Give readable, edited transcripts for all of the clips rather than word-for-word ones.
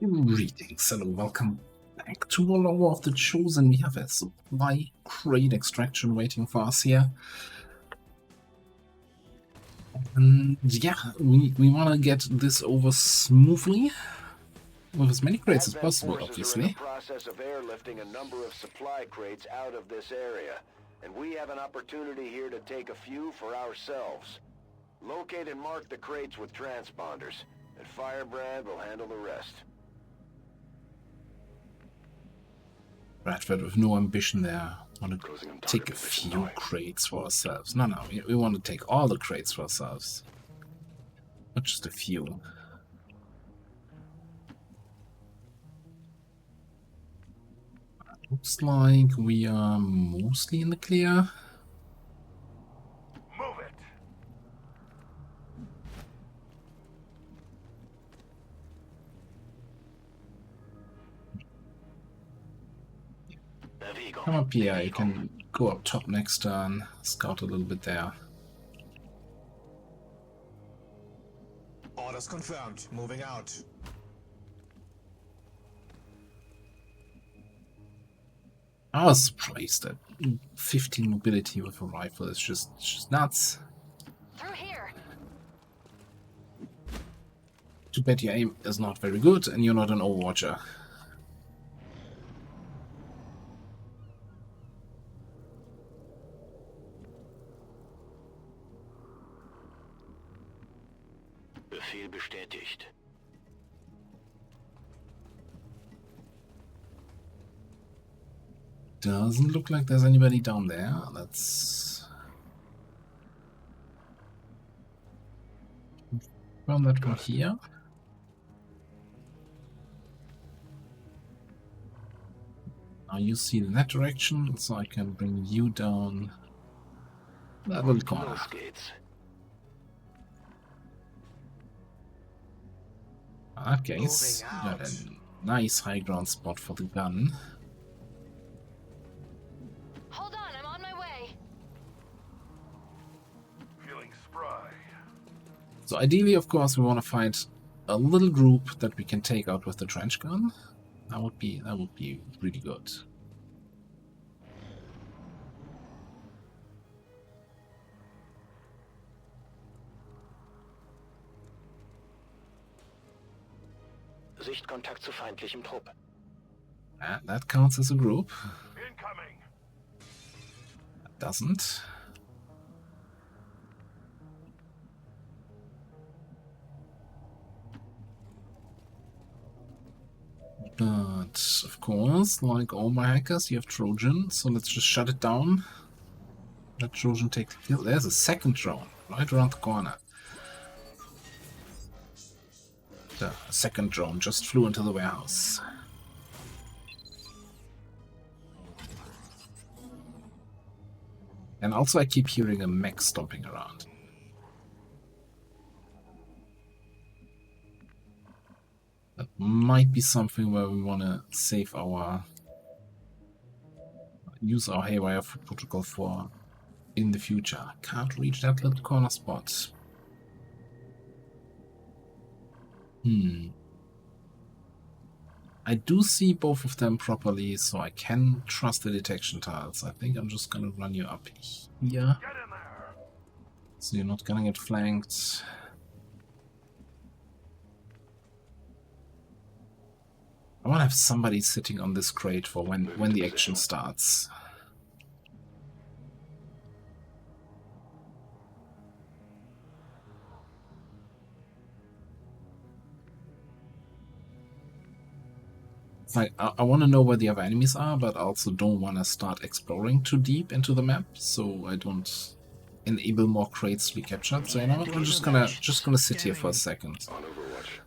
Greetings and welcome back to War of the Chosen. We have a supply crate extraction waiting for us here. And yeah, we want to get this over smoothly with as many crates as possible, obviously. Are in the process of airlifting a number of supply crates out of this area, and we have an opportunity here to take a few for ourselves. Locate and mark the crates with transponders, and Firebrand will handle the rest. Bradford with no ambition there. Want to take a few crates for ourselves. No, we want to take all the crates for ourselves. Not just a few. Looks like we are mostly in the clear. Move it! Come up here, you can go up top next turn, scout a little bit there. Orders confirmed. Moving out. I was surprised that 15 mobility with a rifle is just nuts. Through here. Too bad your aim is not very good and you're not an overwatcher. Befehl bestätigt. Doesn't look like there's anybody down there. Let's confirm that from here. Now you see in that direction, so I can bring you down that little corner. Los geht's. In that case, you got a nice high ground spot for the gun. Hold on, I'm on my way. Feeling spry. So ideally, of course, we want to find a little group that we can take out with the trench gun. That would be really good. Sichtkontakt zu feindlichem Trupp. And that counts as a group. Incoming. That doesn't. But, of course, like all my hackers, you have Trojan, so let's just shut it down. Let Trojan take the kill. There's a second drone right around the corner. The second drone just flew into the warehouse. And also I keep hearing a mech stomping around. That might be something where we want to save our... use our Haywire protocol for in the future. Can't reach that little corner spot. I do see both of them properly, so I can trust the detection tiles. I think I'm just gonna run you up here. So you're not gonna get flanked. I wanna have somebody sitting on this crate for when the action starts. Like, I want to know where the other enemies are, but I also don't want to start exploring too deep into the map, so I don't enable more crates to be captured. So you know what? I'm just gonna sit here for a second. On Overwatch.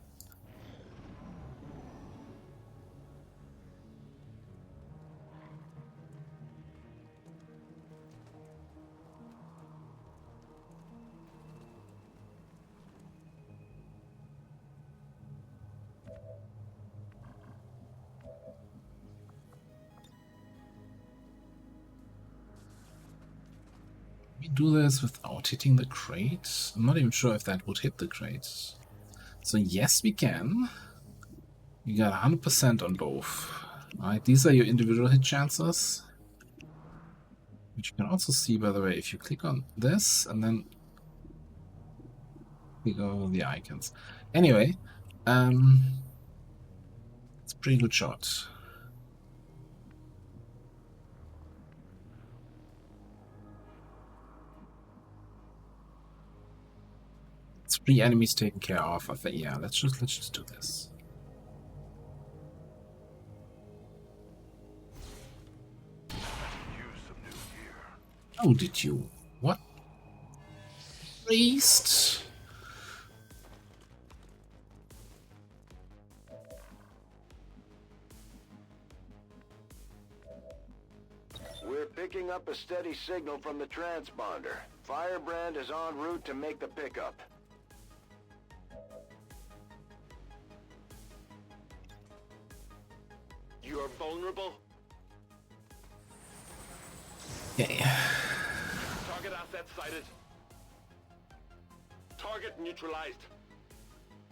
We do this without hitting the crate. I'm not even sure if that would hit the crate. So yes, we can. You got 100% on both. Alright, these are your individual hit chances. Which you can also see, by the way, if you click on this and then click over the icons. Anyway, it's a pretty good shot. It's 3 enemies taken care of. I think, yeah, let's just do this. Oh, did you? What? Priest? We're picking up a steady signal from the transponder. Firebrand is en route to make the pickup. You are vulnerable. Okay. Target asset sighted. Target neutralized.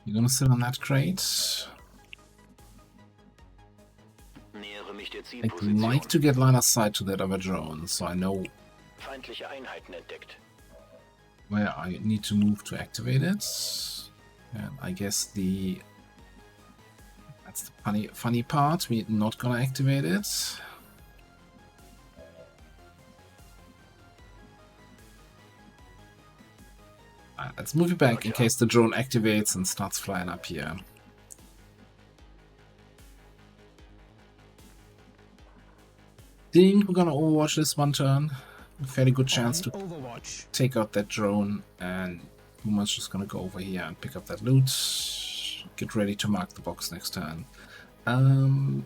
You're gonna sit on that crate. Nähere mich der I'd like to get line of sight to that other drone, so I know Feindliche Einheiten entdeckt. where I need to move to activate it. And I guess that's the funny part. We're not gonna activate it. Alright, let's move it back in case the drone activates and starts flying up here. Think we're gonna overwatch this one turn. A fairly good chance to take out that drone, and Puma's just gonna go over here and pick up that loot. Get ready to mark the box next turn. I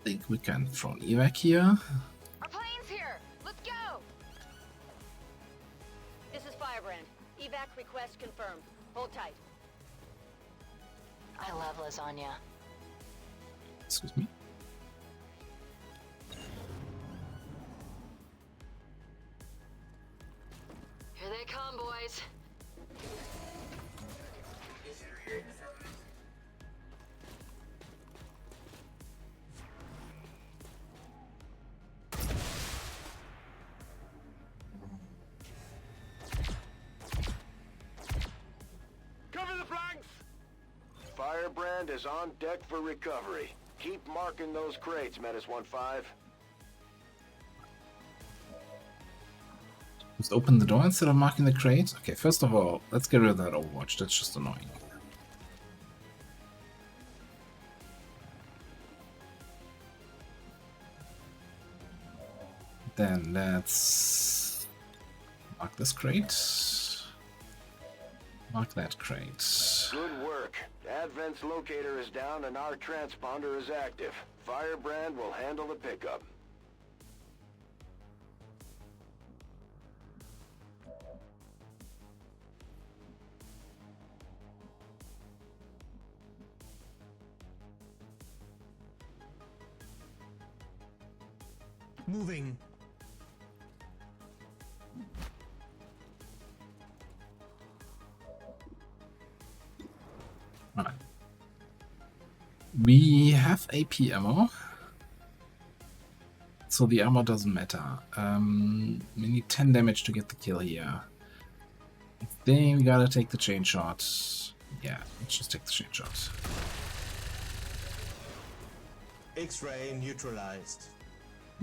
think we can throw an evac here. Our plane's here. Let's go. This is Firebrand. Evac request confirmed. Hold tight. I love lasagna. Excuse me. Here they come, boys. Cover the flanks! Firebrand is on deck for recovery. Keep marking those crates, Menace 1-5. Just open the door instead of marking the crate. Okay, first of all, let's get rid of that Overwatch. That's just annoying. Then let's mark this crate. Mark that crate. Good work. Advent's locator is down and our transponder is active. Firebrand will handle the pickup. Moving. Alright. We have AP ammo. So the armor doesn't matter. We need 10 damage to get the kill here. I think we gotta take the chain shot. Yeah, let's just take the chain shot. X-ray neutralized.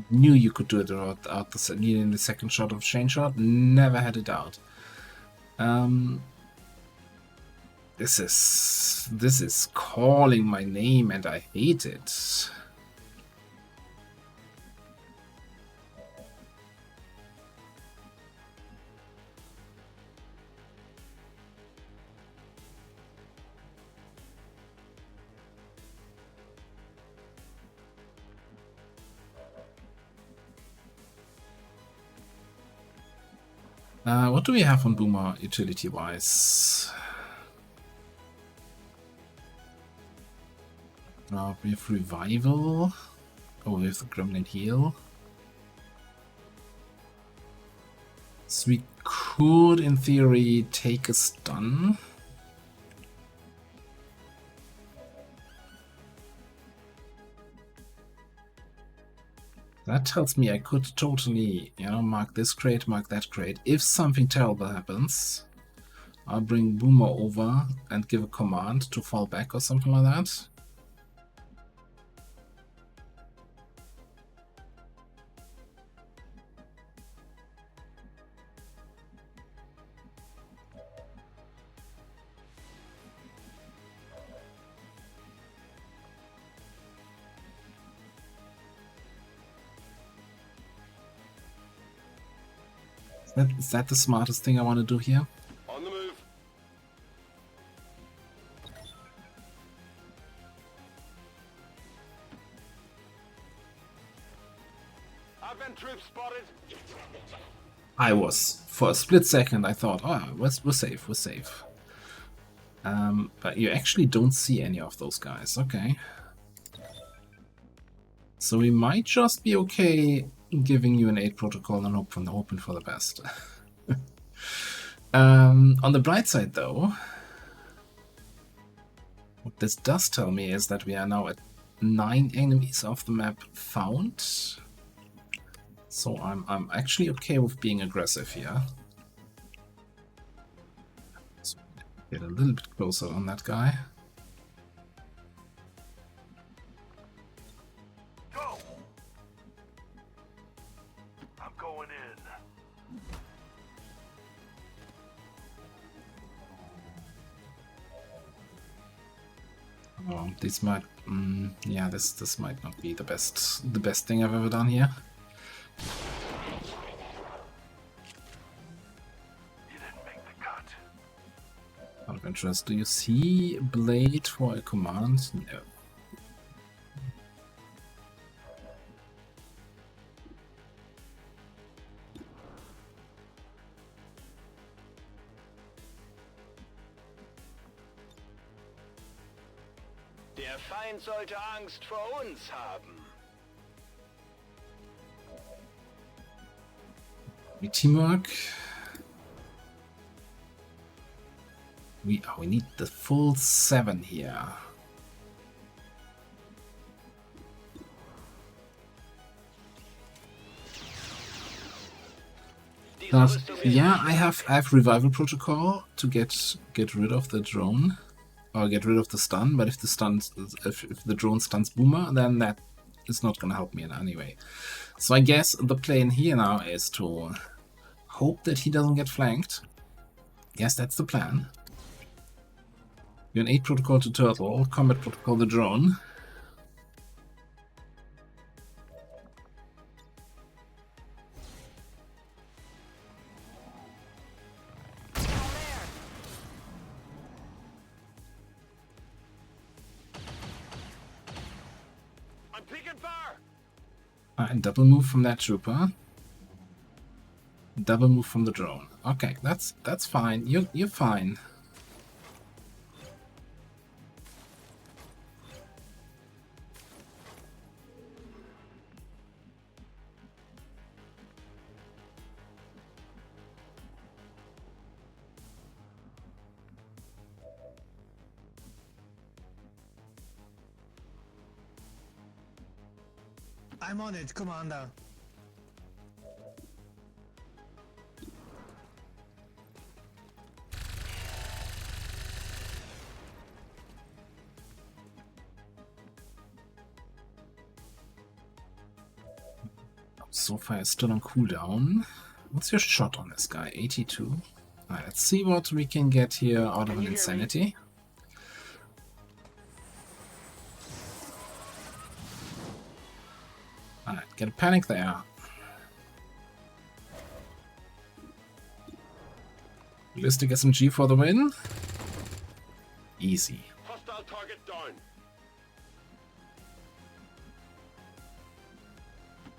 Knew you could do it without needing the second shot of chain shot. Never had a doubt. This is calling my name, and I hate it. What do we have on Boomer utility-wise? We have Revival. Oh, we have the Gremlin Heal. So we could, in theory, take a stun. That tells me I could totally, you know, mark this crate, mark that crate. If something terrible happens, I'll bring Boomer over and give a command to fall back or something like that. Is that the smartest thing I want to do here? On the move. Advent troops spotted. I was. For a split second, I thought, oh, we're safe, we're safe. But you actually don't see any of those guys. Okay. So we might just be okay giving you an aid protocol and hoping for the best. On the bright side, though, what this does tell me is that we are now at 9 enemies off the map found. So I'm actually okay with being aggressive here. So get a little bit closer on that guy. Go. I'm going in. Oh, this might, yeah, this might not be the best thing I've ever done here. You didn't make the cut. Out of interest, do you see Blade for a command? No. Der Feind sollte Angst vor uns haben. Teamwork. We need the full 7 here. Yeah, I have revival protocol to get rid of the drone or get rid of the stun. But if the drone stuns Boomer, then that is not gonna help me in any way. So I guess the plan here now is to hope that he doesn't get flanked. Yes, that's the plan. You're an 8 protocol to Turtle, combat protocol the drone. I'm peeking fire. And double move from that trooper. Double move from the drone. Okay, that's fine. You're fine. I'm on it, Commander. So far it's still on cooldown. What's your shot on this guy? 82. Alright, let's see what we can get here out of an insanity. Alright, get a panic there. Ballistic SMG for the win. Easy. Hostile target down.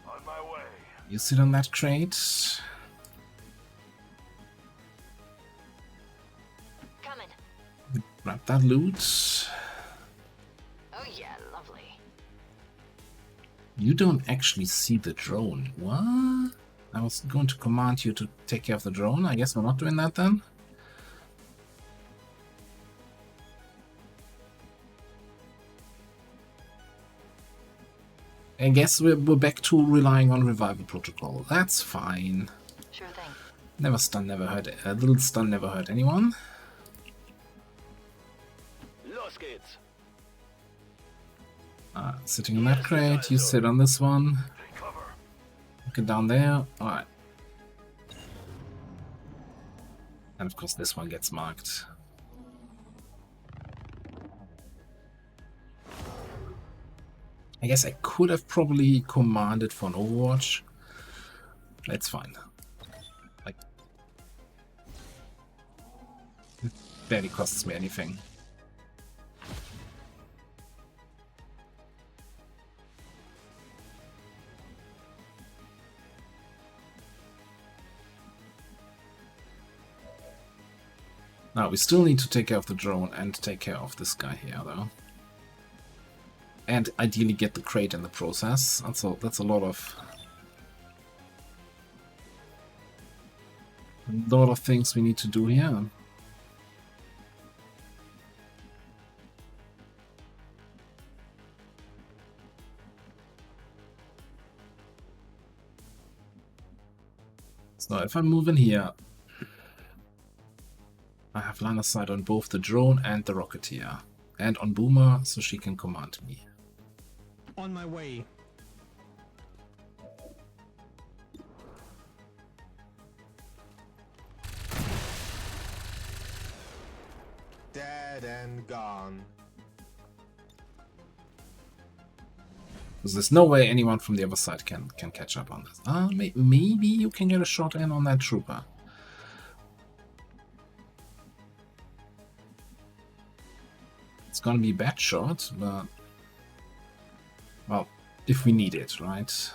On my way. You sit on that crate. Coming. Grab that loot. Oh yeah, lovely. You don't actually see the drone. What? I was going to command you to take care of the drone. I guess we're not doing that then. I guess we're back to relying on revival protocol. That's fine. Sure thing. Never stun, never hurt. A little stun never hurt anyone. Los geht's. Sitting on that crate, you sit on this one. Take cover. Get down there. Alright. And of course this one gets marked. I guess I could have probably commanded for an overwatch. That's fine. Like, it barely costs me anything. Now, we still need to take care of the drone and take care of this guy here, though. And ideally get the crate in the process. That's a lot of things we need to do here. So if I move in here, I have line of sight on both the drone and the Rocketeer. And on Boomer, so she can command me. On my way. Dead and gone. Because there's no way anyone from the other side can catch up on this. Maybe you can get a shot in on that trooper. It's gonna be a bad shot, but... well, if we need it, right?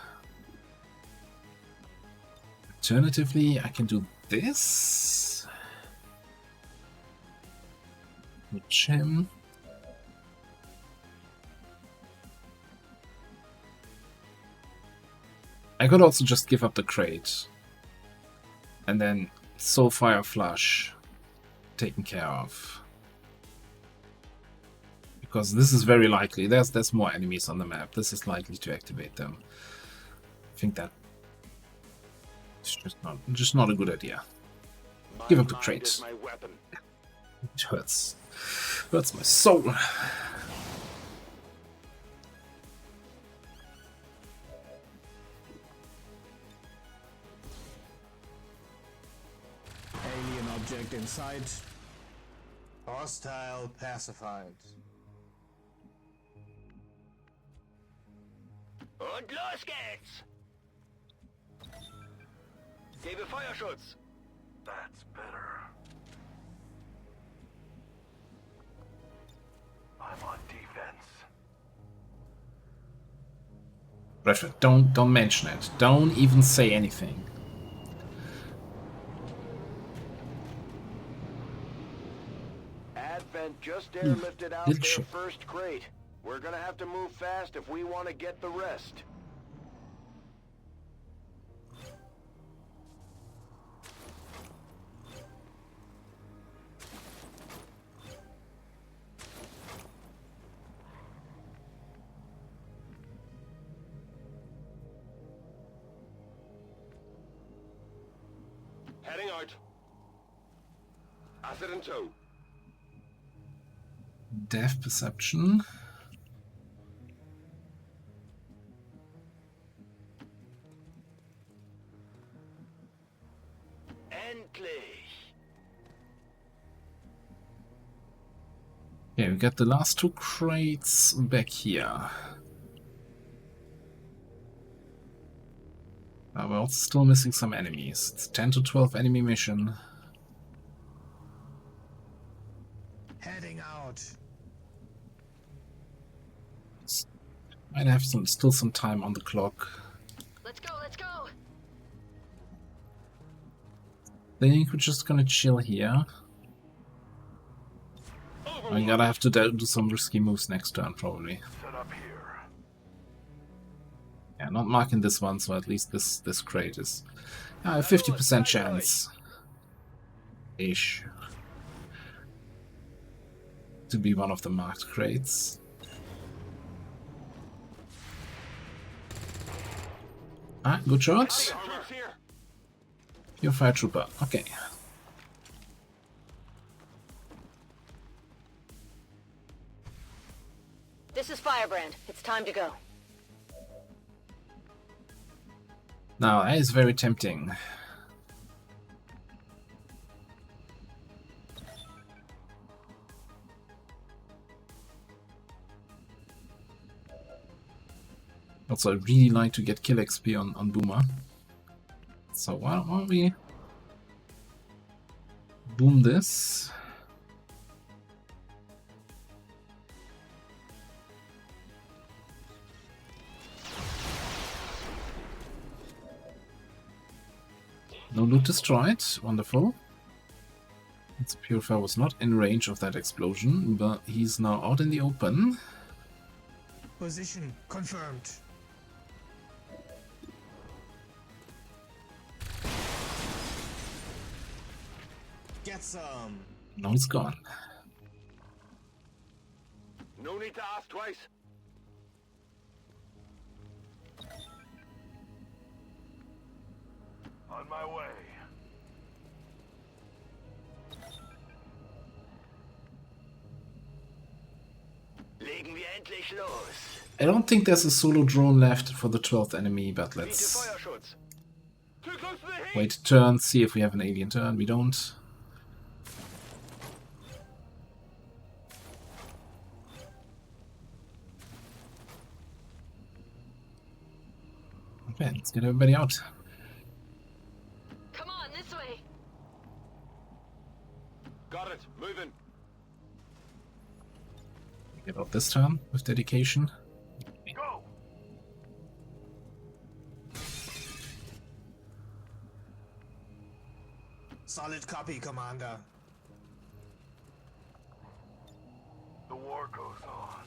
Alternatively, I can do this. Which him. I could also just give up the crate. And then Soul Fire Flush taken care of. Because this is very likely. There's more enemies on the map. This is likely to activate them. I think that it's just not a good idea. Give up the crate. My weapon. It hurts. Hurts my soul. Alien object in sight. Hostile pacified. Und los geht's! Gebe Feuerschutz! That's better. I'm on defense. Bradford, don't mention it. Don't even say anything. Advent just airlifted out Did their she? first crate. We're gonna have to move fast if we want to get the rest. Heading out. Asset in tow. Depth perception. Endlich. Yeah, we got the last two crates back here. We're also still missing some enemies. It's 10 to 12 enemy mission. Heading out. Might have still some time on the clock. Let's go, let's go! Think we're just gonna chill here. I gotta have to do some risky moves next turn, probably. Set up here. Yeah, not marking this one, so at least this crate is a 50% chance. Ish. To be one of the marked crates. Ah, good shot. Armor's here. You're a fire trooper. Okay. This is Firebrand. It's time to go. Now, that is very tempting. Also, I really like to get kill XP on Boomer. So why don't we boom this? No loot destroyed. Wonderful. The Purifier was not in range of that explosion, but he's now out in the open. Position confirmed. Get some. Now he's gone. No need to ask twice. On my way. Legen wir endlich los. I don't think there's a solo drone left for the 12th enemy, but let's Feuerschutz. Too close to the heat. wait a turn, see if we have an alien turn. We don't. Okay, let's get everybody out. Come on, this way. Got it. Moving. Get out this turn with dedication. Go. Solid copy, Commander. The war goes on.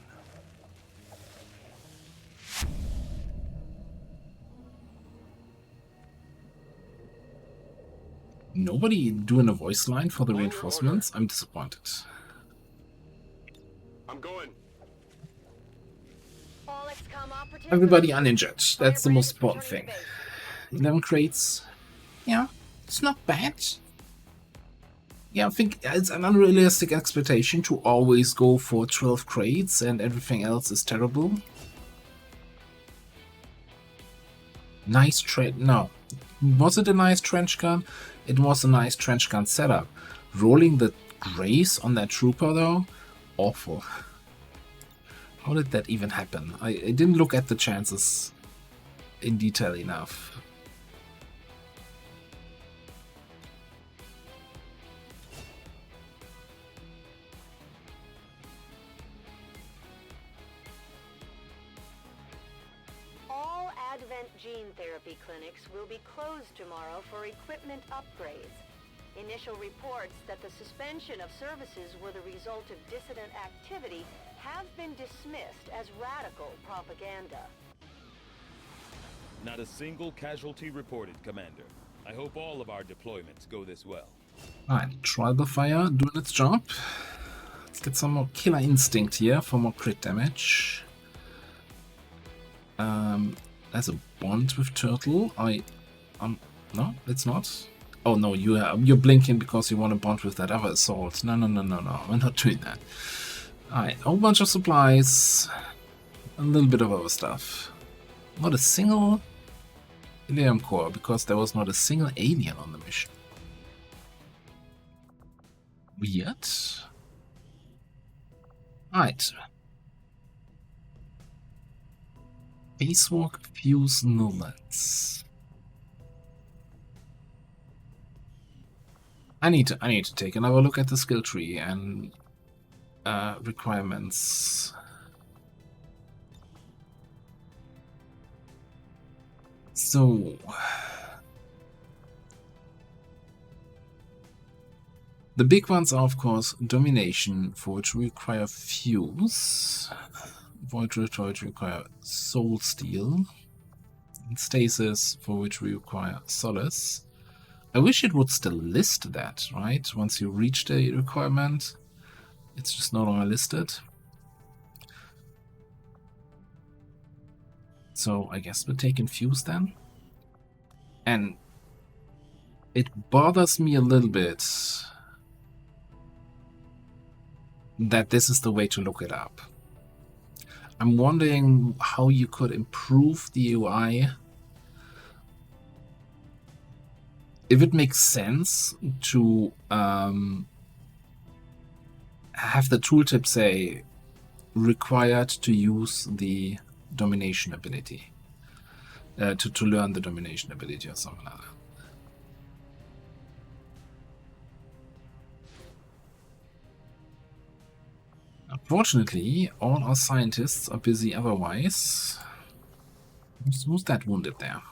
Nobody doing a voice line for the reinforcements? I'm disappointed. I'm going. All XCOM operatives. Everybody uninjured. That's the most important Firebrand thing. is returning to base. 11 crates. Yeah, it's not bad. Yeah, I think it's an unrealistic expectation to always go for 12 crates and everything else is terrible. Nice no. Was it a nice trench gun? It was a nice trench gun setup. Rolling the grace on that trooper though? Awful. How did that even happen? I didn't look at the chances in detail enough. All Advent gene therapy clinics will be closed tomorrow for equipment upgrades. Initial reports that the suspension of services were the result of dissident activity have been dismissed as radical propaganda. Not a single casualty reported, Commander. I hope all of our deployments go this well. Alright, Tribal Fire doing its job. Let's get some more Killer Instinct here for more crit damage. There's a bond with Turtle. No, it's not. Oh no, you're blinking because you want to bond with that other assault. No, we're not doing that. Alright, a whole bunch of supplies. A little bit of other stuff. Not a single Ilium core, because there was not a single alien on the mission. Weird. Alright. Spacewalk Fuse Nullets. I need to take another look at the skill tree and requirements. So the big ones are of course Domination, for which we require Fuse, Void Rift, for which we require Soul Steel, and Stasis, for which we require Solace. I wish it would still list that, right? Once you reach the requirement, it's just no longer listed. So I guess we'll take Infuse then. And it bothers me a little bit that this is the way to look it up. I'm wondering how you could improve the UI. If it makes sense to have the tooltip say required to use the domination ability, to learn the domination ability or something like that. Unfortunately, all our scientists are busy otherwise. Who's that wounded there?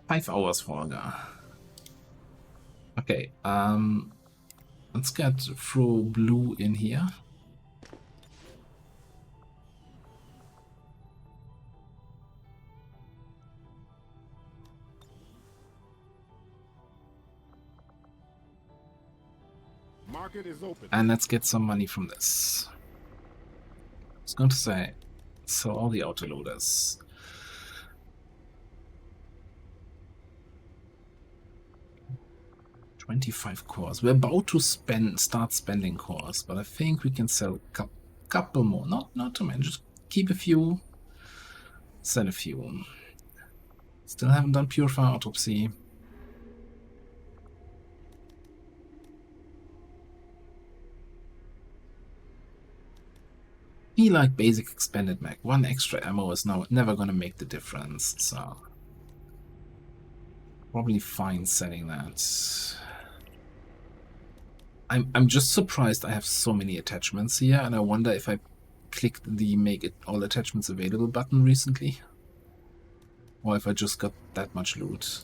5 hours, Volga. Okay, let's get throw blue in here. Market is open. And let's get some money from this. I was going to say, sell all the autoloaders. $25 cores. We're about to start spending cores, but I think we can sell a couple more. Not too many. Just keep a few, sell a few. Still haven't done Purify Autopsy. Be like basic expanded mag. 1 extra ammo is now never gonna make the difference, so probably fine selling that. I'm just surprised I have so many attachments here, and I wonder if I clicked the make it all attachments available button recently, or if I just got that much loot.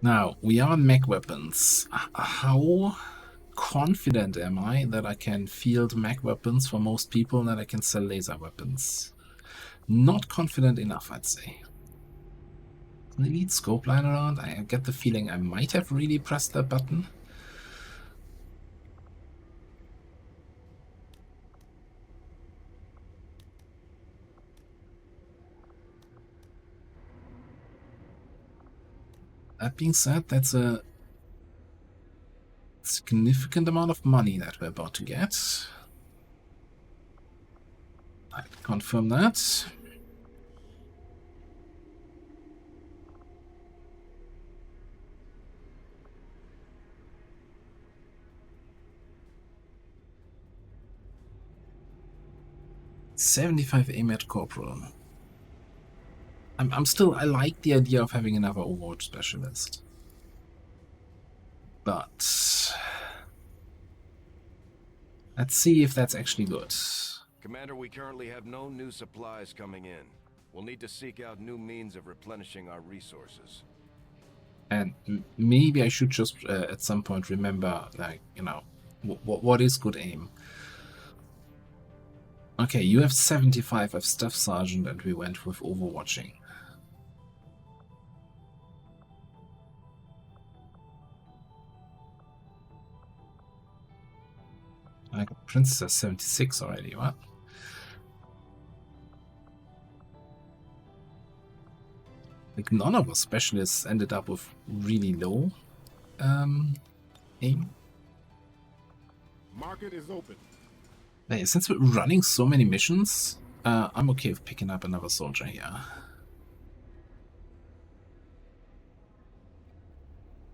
Now, we are on mech weapons. How confident am I that I can field mech weapons for most people and that I can sell laser weapons? Not confident enough, I'd say. An elite scope line around. I get the feeling I might have really pressed that button. That being said, that's a significant amount of money that we're about to get. I can confirm that. $75 aim at corporal. I like the idea of having another Overwatch specialist. But let's see if that's actually good. Commander, we currently have no new supplies coming in. We'll need to seek out new means of replenishing our resources. And maybe I should just at some point remember, like, you know, what is good aim. Okay, you have 75 of Staff Sergeant and we went with Overwatching. I got Princess 76 already, what? Like, none of our specialists ended up with really low aim. Market is open. Hey, since we're running so many missions, I'm okay with picking up another soldier here.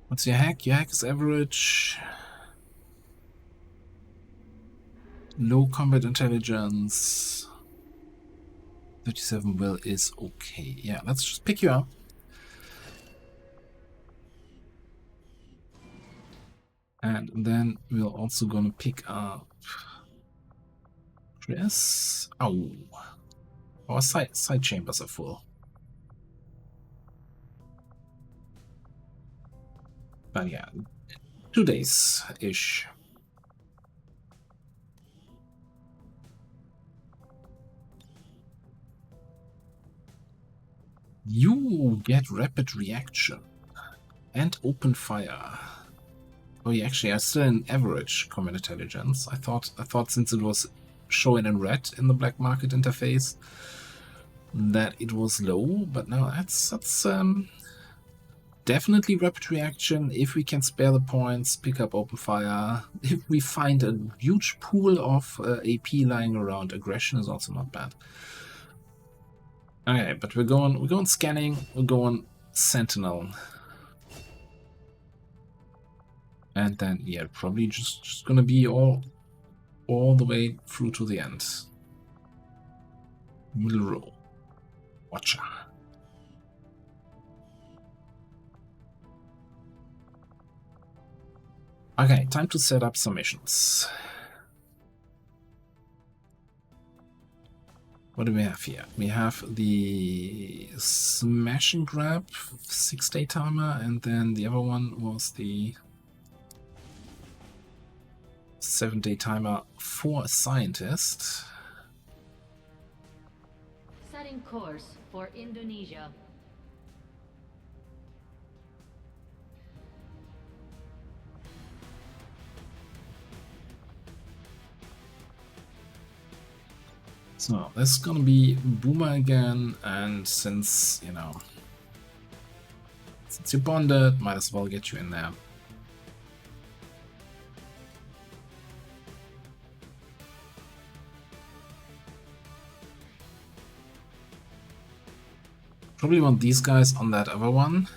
What's your hack? Your hack is average. Low combat intelligence. 37 will is okay. Yeah, let's just pick you up. And then we're also gonna pick up Chris. Oh, our side chambers are full. But yeah, 2 days-ish. You get rapid reaction and open fire. Oh yeah, actually, I still in average common intelligence. I thought since it was showing in red in the black market interface that it was low, but no, that's definitely rapid reaction. If we can spare the points, pick up open fire. If we find a huge pool of AP lying around, aggression is also not bad. Okay, but we're going scanning. We're going sentinel. And then, yeah, probably just gonna be all the way through to the end. Middle row. Watcha. Okay, time to set up some missions. What do we have here? We have the smash and grab 6-day timer, and then the other one was the 7-day timer for a scientist. Setting course for Indonesia. So this is gonna be Boomer again, and since, you know, since you're bonded, might as well get you in there. Probably want these guys on that other one.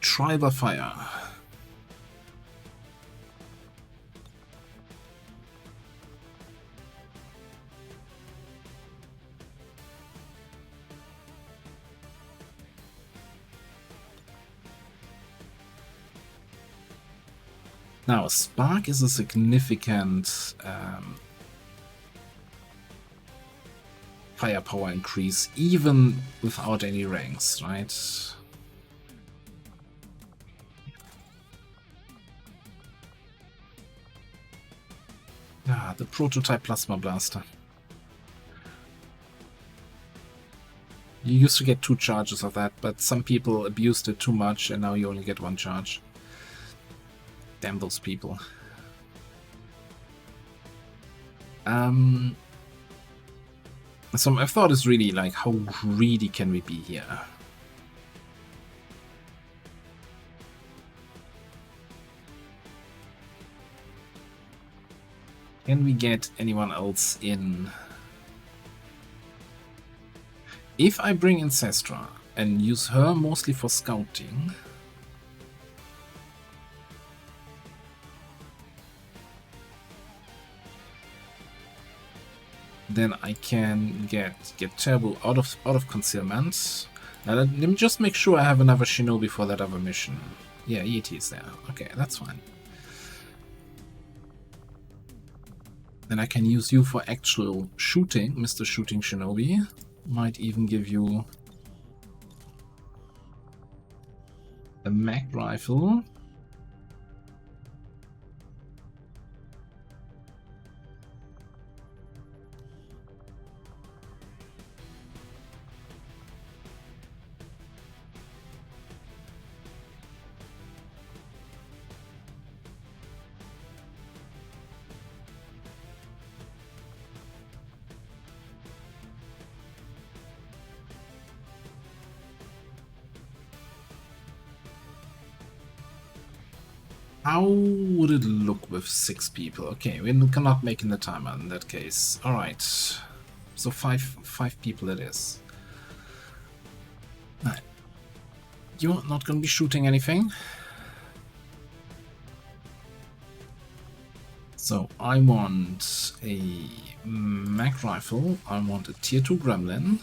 Try by fire. Now, Spark is a significant firepower increase, even without any ranks, right? Ah, the prototype plasma blaster. You used to get 2 charges of that, but some people abused it too much, and now you only get 1 charge. Damn those people. So my thought is really like, how greedy can we be here? Can we get anyone else in? If I bring Ancestra and use her mostly for scouting, then I can get Turbo out of concealment. Now let me just make sure I have another Shinobi for that other mission. Yeah, ET is there. Okay, that's fine. Then I can use you for actual shooting, Mr. Shooting Shinobi. Might even give you a mag rifle. How would it look with 6 people? Okay, we cannot make in the timer in that case. Alright. So five people it is. Right. You're not gonna be shooting anything. So I want a mag rifle, I want a tier 2 gremlin.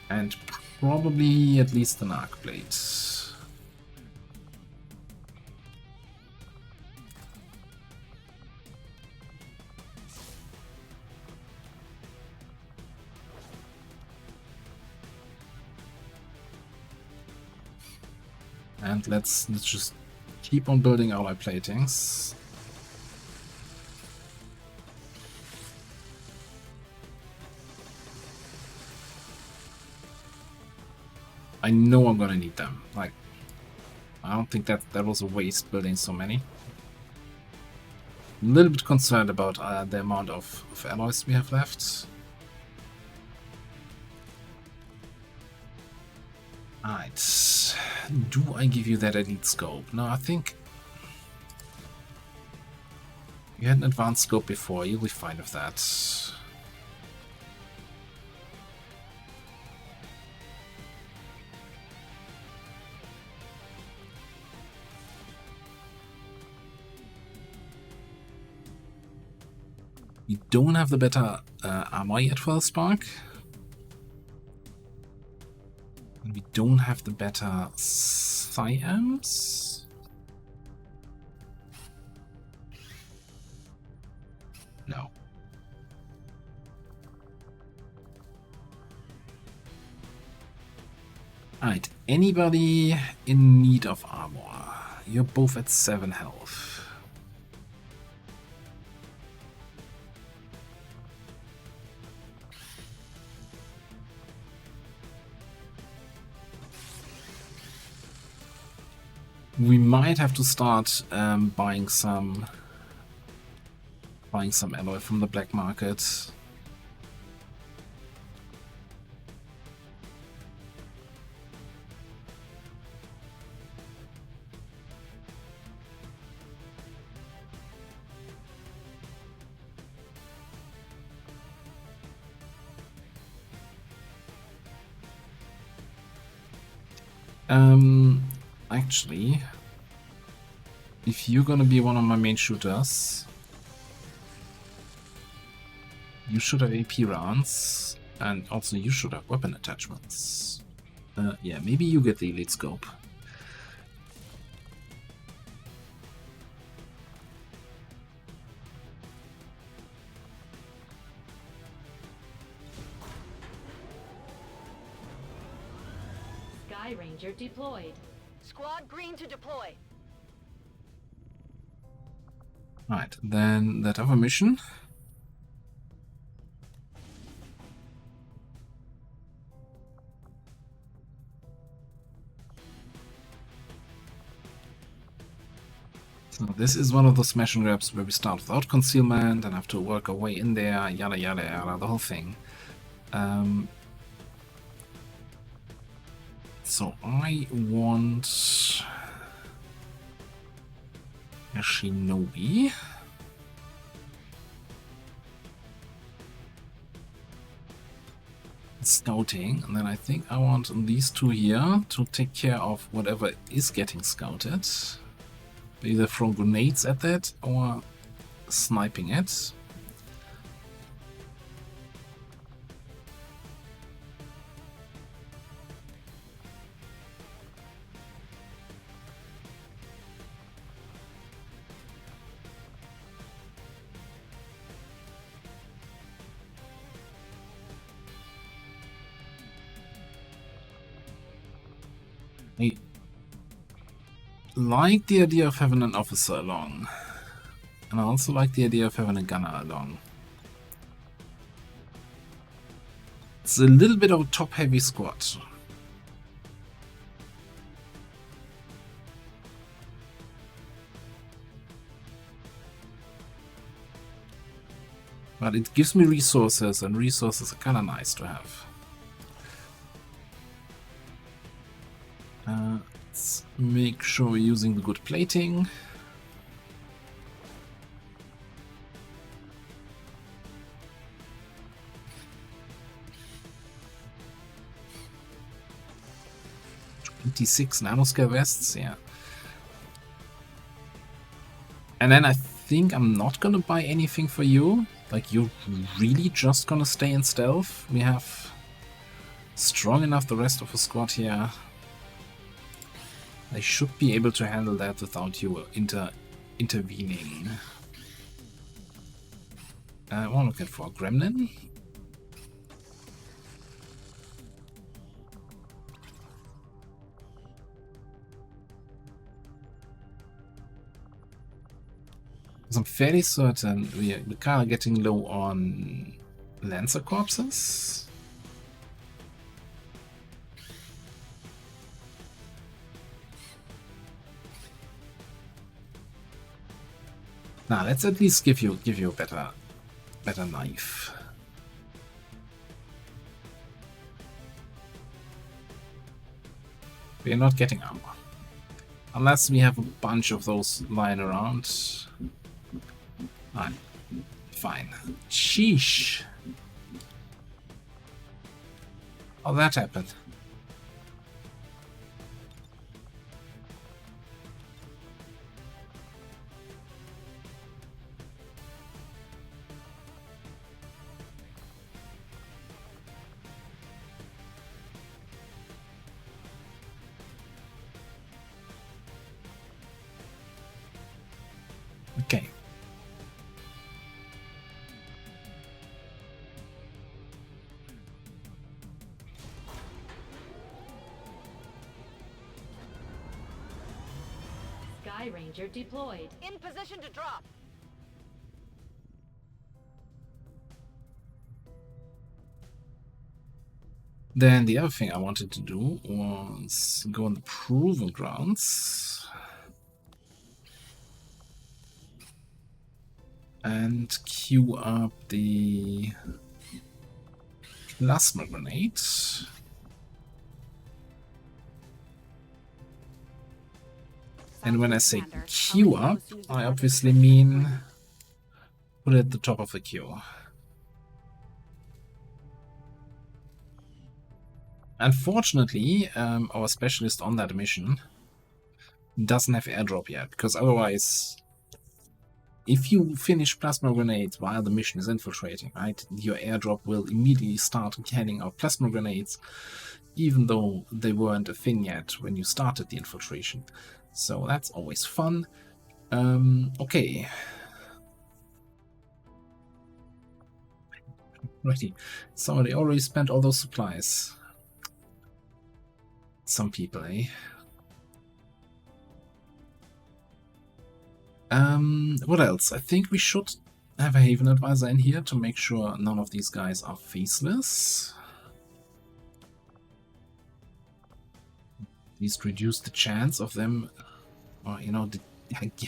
And probably at least an arc blade. And let's just keep on building ally platings. I know I'm gonna need them. Like, I don't think that was a waste building so many. A little bit concerned about the amount of alloys we have left. Alright. Do I give you that elite scope? No, I think you had an advanced scope before. You'll be fine with that. We don't have the better armor yet for the Spark. And we don't have the better Siams. No. Alright, anybody in need of armor? You're both at 7 health. We might have to start buying some alloy from the black market. Actually, if you're gonna be one of my main shooters, you should have AP rounds, and also you should have weapon attachments. Yeah, maybe you get the elite scope. Sky Ranger deployed. Squad green to deploy. Right, then that other mission. So this is one of those smash and grabs where we start without concealment and have to work our way in there, yada yada yada, the whole thing. So I want a Shinobi. Scouting, and then I think I want these two here to take care of whatever is getting scouted. Either throw grenades at that or sniping it. I like the idea of having an officer along, and I also like the idea of having a gunner along. It's a little bit of a top-heavy squad. But it gives me resources, and resources are kind of nice to have. Let's make sure we're using the good plating. $26 nanoscale vests, yeah. And then I think I'm not gonna buy anything for you. Like, you're really just gonna stay in stealth. We have strong enough the rest of the squad here. They should be able to handle that without you intervening. I'm looking for a gremlin. Because I'm fairly certain we're kind of getting low on Lancer corpses. Now let's at least give you a better knife. We're not getting armor. Unless we have a bunch of those lying around. Fine. Sheesh. How that happened? Okay. Sky Ranger deployed. In position to drop. Then the other thing I wanted to do was go on the proving grounds and queue up the plasma grenade. And when I say queue up, I obviously mean put it at the top of the queue. Unfortunately, our specialist on that mission doesn't have airdrop yet, because otherwise, if you finish plasma grenades while the mission is infiltrating, right, your airdrop will immediately start handing out plasma grenades, even though they weren't a thing yet when you started the infiltration. So that's always fun. Okay. Righty. So they already spent all those supplies. Some people, eh? What else? I think we should have a Haven Advisor in here to make sure none of these guys are faceless. At least reduce the chance of them, or, you know,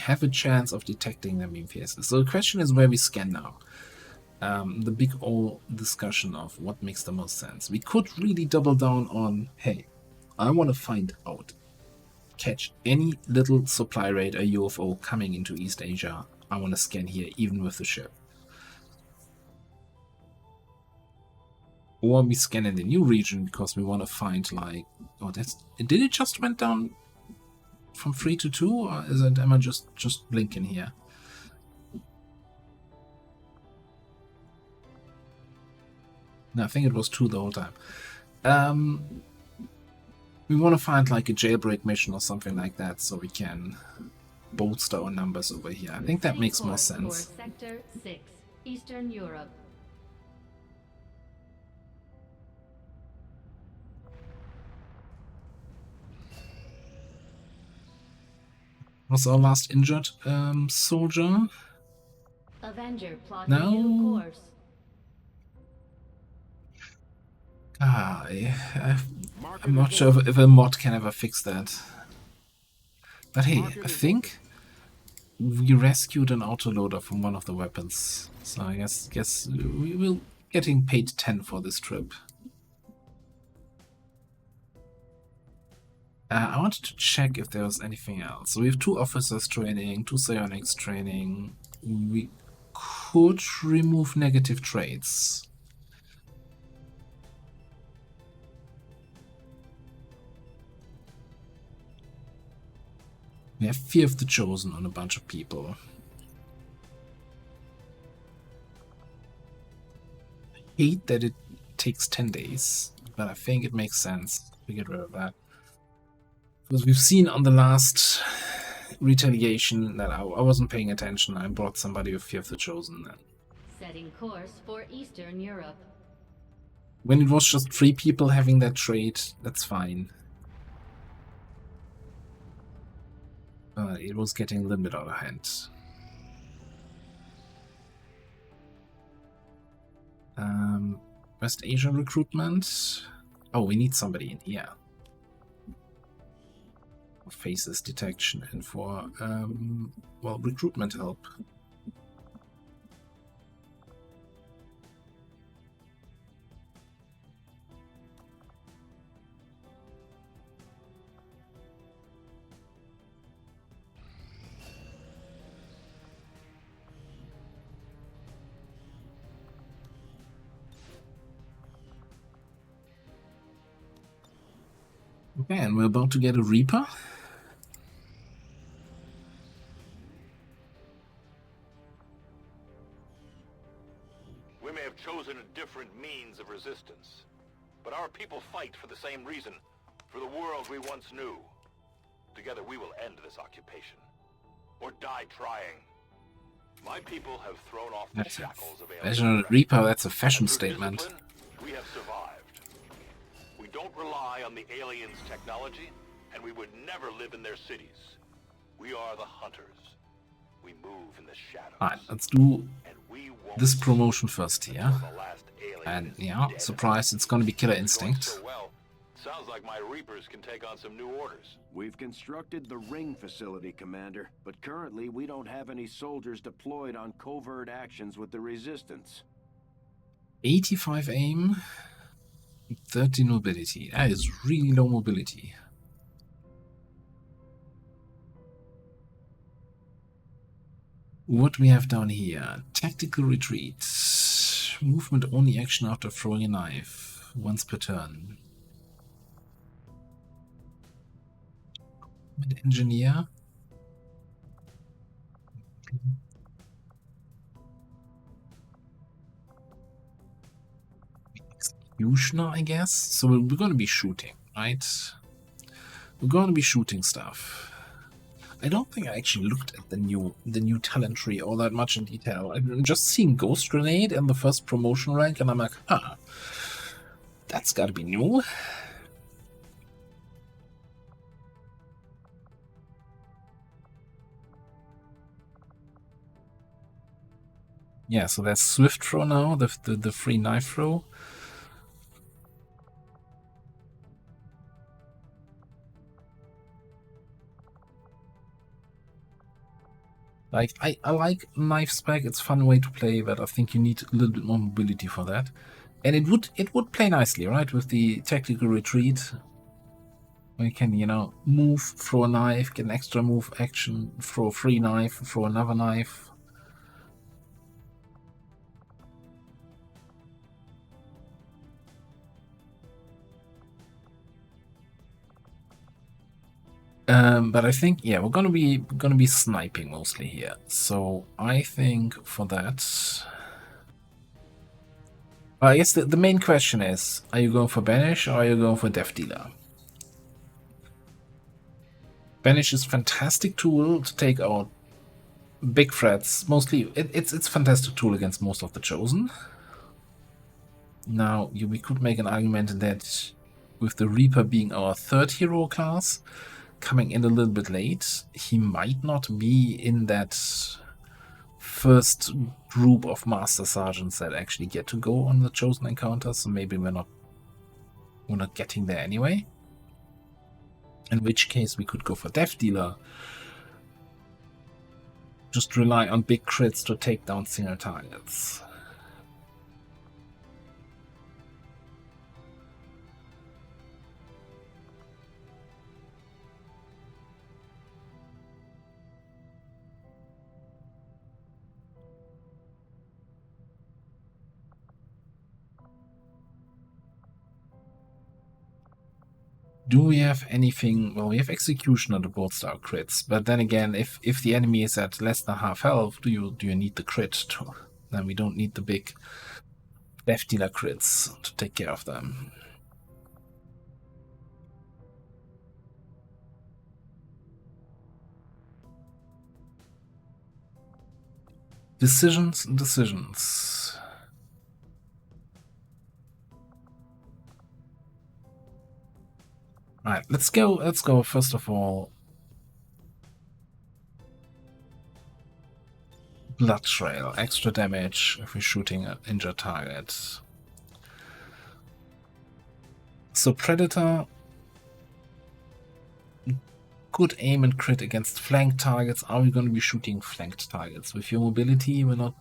have a chance of detecting them being faceless. So the question is where we scan now. The big old discussion of what makes the most sense. We could really double down on, hey, I want to find out, catch any little supply raid or UFO coming into East Asia. I want to scan here, even with the ship. Or we scan in the new region because we want to find, like, oh, did it just went down from 3 to 2, or am I just blinking here? No, I think it was 2 the whole time. We want to find like a jailbreak mission or something like that, so we can bolster our numbers over here. I think that makes more sense. For Sector 6, Eastern Europe. Was our last injured soldier? Avenger plotting No. new course. I'm not sure if a mod can ever fix that. But hey, I think we rescued an autoloader from one of the weapons. So I guess we will getting paid 10 for this trip. I wanted to check if there was anything else. So we have 2 officers training, 2 psionics training. We could remove negative traits. We have Fear of the Chosen on a bunch of people. I hate that it takes 10 days, but I think it makes sense to get rid of that. Because we've seen on the last retaliation that I wasn't paying attention. I brought somebody with Fear of the Chosen. Setting course for Eastern Europe. When it was just 3 people having that trait, that's fine. It was getting a little bit out of hand. West Asia recruitment. Oh, we need somebody in here. For faces detection and for, well, recruitment help. Okay, and we're about to get a Reaper. We may have chosen a different means of resistance, but our people fight for the same reason, for the world we once knew. Together we will end this occupation, or die trying. My people have thrown off the That's a shackles of Fashion alien Reaper, that's a fashion and through statement. discipline, we have survived. We don't rely on the aliens' technology, and we would never live in their cities. We are the hunters. We move in the shadows. Alright, let's do And we won't this promotion first here. until the last alien And is yeah, dead. surprise, it's gonna be Killer It's going Instinct. so well. Sounds like my Reapers can take on some new orders. We've constructed the ring facility, Commander, but currently we don't have any soldiers deployed on covert actions with the Resistance. 85 aim, 30 mobility. That is really low mobility. What we have down here? Tactical retreat. Movement only action after throwing a knife. Once per turn. Engineer. Executioner, I guess. So we're going to be shooting, right? We're going to be shooting stuff. I don't think I actually looked at the new talent tree all that much in detail. I'm just seeing Ghost Grenade in the first promotion rank, and I'm like, huh, that's got to be new. Yeah, so that's Swift Throw now, the free knife throw. Like, I like knife spec, it's a fun way to play, but I think you need a little bit more mobility for that. And it would play nicely, right, with the tactical retreat. Where you can, you know, move, throw a knife, get an extra move action, throw a free knife, throw another knife. But I think, yeah, we're gonna be sniping mostly here. So I think for that, I guess the main question is: are you going for Banish or are you going for Death Dealer? Banish is a fantastic tool to take out big threats. Mostly, it's a fantastic tool against most of the Chosen. Now, we could make an argument that with the Reaper being our third hero class, coming in a little bit late, he might not be in that first group of Master Sergeants that actually get to go on the Chosen encounter, so maybe we're not getting there anyway. In which case we could go for Death Dealer. Just rely on big crits to take down single targets. Do we have anything? Well, we have Executioner to bolster our crits, but then again, if the enemy is at less than half health, do you need the crit to? Then we don't need the big Death Dealer crits to take care of them. Decisions. Alright, let's go first of all. Blood Trail, extra damage if we're shooting an injured target. So Predator, good aim and crit against flanked targets. Are we going to be shooting flanked targets? With your mobility, we're not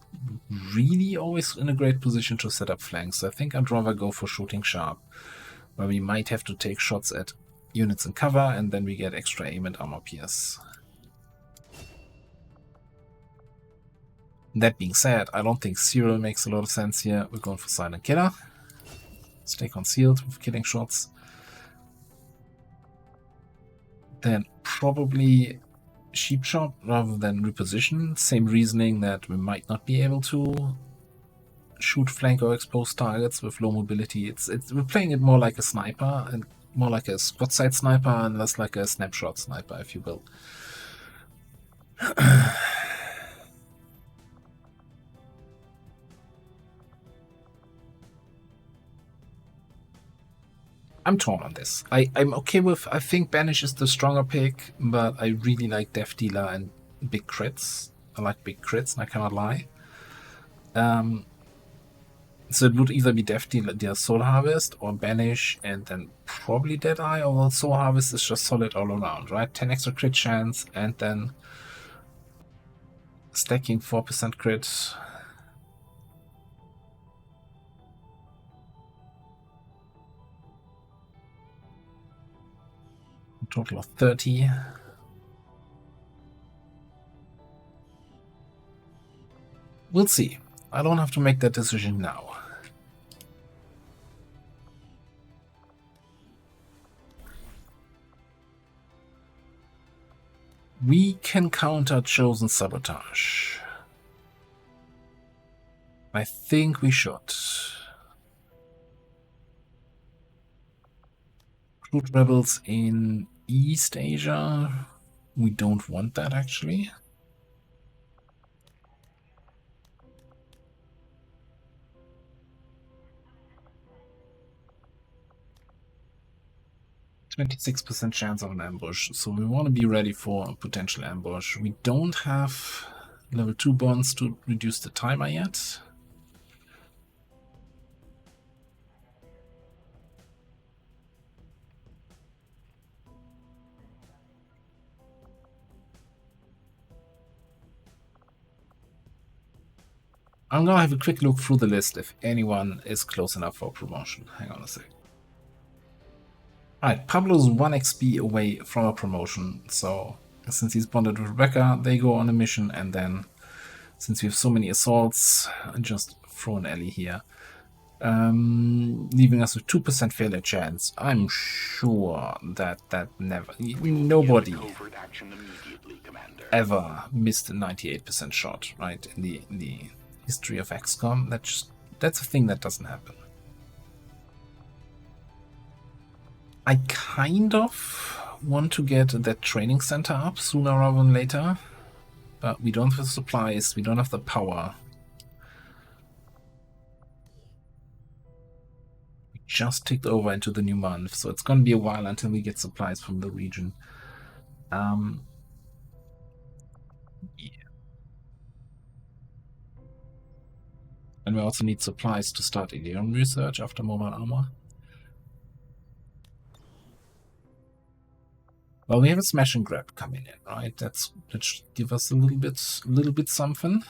really always in a great position to set up flanks. So I think I'd rather go for shooting sharp, where we might have to take shots at units in cover, and then we get extra aim and armor pierce. That being said, I don't think Serial makes a lot of sense here. We're going for Silent Killer. Stay concealed with killing shots. then probably sheep shot rather than reposition. Same reasoning that we might not be able to shoot flank or exposed targets with low mobility. We're playing it more like a sniper and more like a squad side sniper and less like a snapshot sniper, if you will. I'm torn on this. I'm okay with, I think Banish is the stronger pick, but I really like Death Dealer and big crits. I like big crits, and I cannot lie. So it would either be Death Dealer, their Soul Harvest, or Banish, and then probably Deadeye, or Soul Harvest is just solid all around, right? 10 extra crit chance, and then stacking 4% crit. A total of 30. We'll see. I don't have to make that decision now. We can counter Chosen Sabotage. I think we should. Recruit rebels in East Asia. We don't want that, actually. %26% chance of an ambush, so we want to be ready for a potential ambush. We don't have level 2 bonds to reduce the timer yet. I'm gonna have a quick look through the list if anyone is close enough for promotion. Hang on a sec. Alright, Pablo's 1 XP away from a promotion, so since he's bonded with Rebecca, they go on a mission, and then since we have so many assaults, I just throw an alley here. Leaving us with 2% failure chance. I'm sure that nobody ever missed a 98% shot, right? In the history of XCOM, that's a thing that doesn't happen. I kind of want to get that training center up sooner rather than later, but we don't have the supplies, we don't have the power. We just ticked over into the new month, so it's going to be a while until we get supplies from the region. Yeah. And we also need supplies to start Ideon research after mobile armor. Well, we have a smash and grab coming in, right? That should give us a little bit something.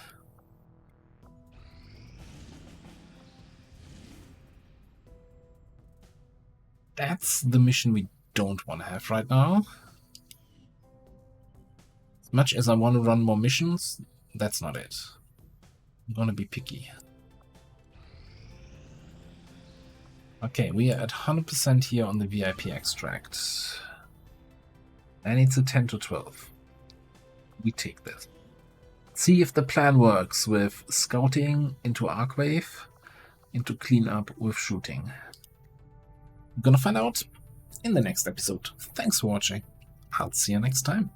That's the mission we don't want to have right now. As much as I want to run more missions, that's not it. I'm gonna be picky. Okay, we are at 100% here on the VIP extract. And it's a 10 to 12. We take this. See if the plan works with scouting into Arcwave, into cleanup with shooting. I'm gonna find out in the next episode. Thanks for watching. I'll see you next time.